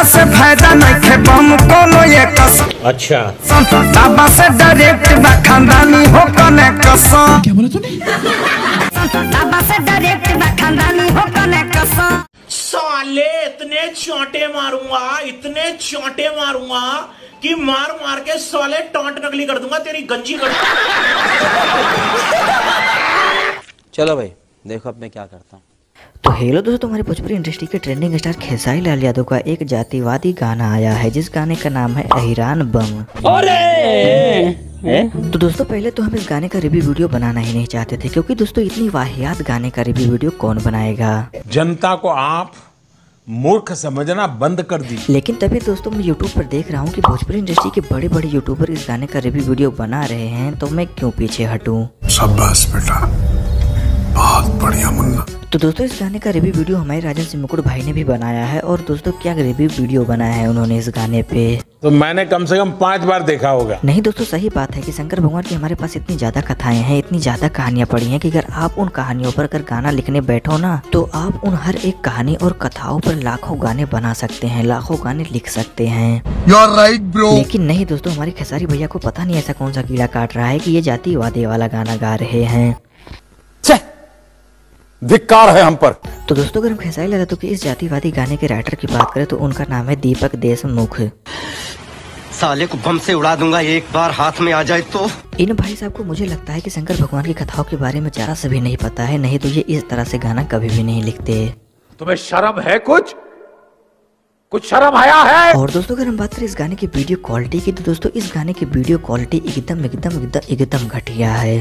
कहला से फायदा नहीं खे बम कोनो ये कसम। अच्छा बाबा से डायरेक्ट बा खानदानी हो कने कसम। क्या बोला तूने? बाबा से डायरेक्ट बा खानदानी हो कने कसम। साले इतने चोंटे मारूंगा कि मार मार के साले टॉन्ट नकली कर दूंगा, तेरी गंजी कर। चलो भाई देखो अब मैं क्या करता हूँ। तो हेलो दोस्तों, हमारे भोजपुरी इंडस्ट्री के ट्रेंडिंग स्टार खेसारी लाल यादव का एक जातिवादी गाना आया है जिस गाने का नाम है अहिरान बम। तो दोस्तों पहले तो हम इस गाने का रिव्यू वीडियो बनाना ही नहीं चाहते थे, क्योंकि दोस्तों इतनी वाहियात गाने का रिव्यू वीडियो कौन बनाएगा। जनता को आप मूर्ख समझना बंद कर दी। लेकिन तभी दोस्तों मैं यूट्यूब पर देख रहा हूँ कि भोजपुरी इंडस्ट्री के बड़े बड़े यूट्यूबर इस गाने का रिव्यू वीडियो बना रहे हैं, तो मैं क्यों पीछे हटूं। शाबाश बेटा, बहुत बढ़िया मुन्ना। तो दोस्तों इस गाने का रिव्यू वीडियो हमारे राजन सिंह मुकुट भाई ने भी बनाया है। और दोस्तों क्या रिव्यू वीडियो बनाया है उन्होंने इस गाने पे, तो मैंने कम से कम 5 बार देखा होगा। नहीं दोस्तों सही बात है कि शंकर भगवान की हमारे पास इतनी ज्यादा कथाएं हैं, इतनी ज्यादा कहानियां पड़ी हैं कि अगर आप उन कहानियों पर अगर गाना लिखने बैठो ना तो आप उन हर एक कहानी और कथाओं पर लाखों गाने बना सकते हैं, लाखों गाने लिख सकते हैं। You're right, bro. लेकिन नहीं दोस्तों, हमारे खेसारी भैया को पता नहीं ऐसा कौन सा कीड़ा काट रहा है कि ये जातिवादी वाला गाना गा रहे हैं। धिक्कार है हम पर। तो दोस्तों अगर हम खेसारी लाल यादव के इस जातिवादी गाने के राइटर की बात करें तो उनका नाम है दीपक देशमुख। साले को बम से उड़ा दूंगा एक बार हाथ में आ जाए तो। इन भाई साहब को मुझे लगता है कि शंकर भगवान की कथाओं के बारे में जरा से भी नहीं पता है, नहीं तो ये इस तरह से गाना कभी भी नहीं लिखते। तुम्हें शर्म है? कुछ शर्म आया है? और दोस्तों अगर हम बात करें इस गाने की वीडियो क्वालिटी की तो दोस्तों इस गाने की वीडियो क्वालिटी एकदम घटिया है।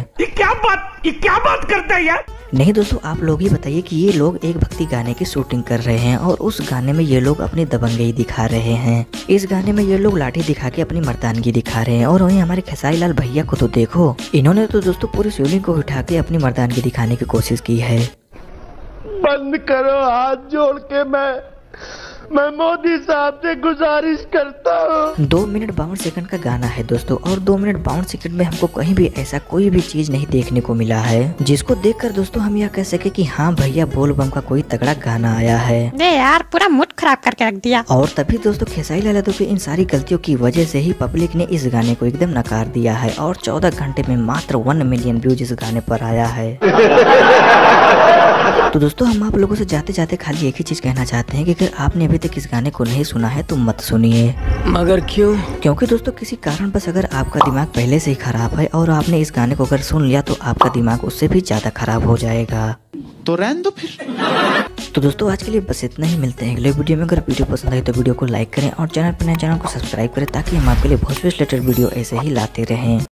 ये क्या बात करता है यार। नहीं दोस्तों आप लोग ही बताइए कि ये लोग एक भक्ति गाने की शूटिंग कर रहे हैं और उस गाने में ये लोग अपनी दबंगई दिखा रहे हैं। इस गाने में ये लोग लाठी दिखा के अपनी मर्दानगी दिखा रहे हैं। और वहीं हमारे खेसारी लाल भैया को तो देखो, इन्होंने तो दोस्तों पूरी शिवलिंग को उठा के अपनी मर्दानगी दिखाने की कोशिश की है। बंद करो हाथ जोड़ के, मैं मोदी साहब से गुजारिश करता हूँ। 2 मिनट 52 सेकंड का गाना है दोस्तों, और 2 मिनट 52 सेकंड में हमको कहीं भी ऐसा कोई भी चीज नहीं देखने को मिला है जिसको देखकर दोस्तों हम यह कह सके कि हाँ भैया बोल बम का कोई तगड़ा गाना आया है। यार पूरा मूड खराब करके रख दिया। और तभी दोस्तों खेसारी लाल यादव की इन सारी गलतियों की वजह से ही पब्लिक ने इस गाने को एकदम नकार दिया है और 14 घंटे में मात्र 1 मिलियन व्यूज इस गाने पर आया है। तो दोस्तों हम आप लोगों से जाते जाते खाली एक ही चीज कहना चाहते हैं कि अगर आपने अभी तक इस गाने को नहीं सुना है तो मत सुनिए। मगर क्यों? क्योंकि दोस्तों किसी कारण बस अगर आपका दिमाग पहले से ही खराब है और आपने इस गाने को अगर सुन लिया तो आपका दिमाग उससे भी ज्यादा खराब हो जाएगा। तो रहने दो फिर। तो दोस्तों आज के लिए बस इतना ही, मिलते हैं अगले वीडियो में। अगर वीडियो पसंद आई तो वीडियो को लाइक करें और चैनल पर नए चैनल को सब्सक्राइब करें ताकि हम आपके लिए बहुत रिलेटेड वीडियो ऐसे ही लाते रहें।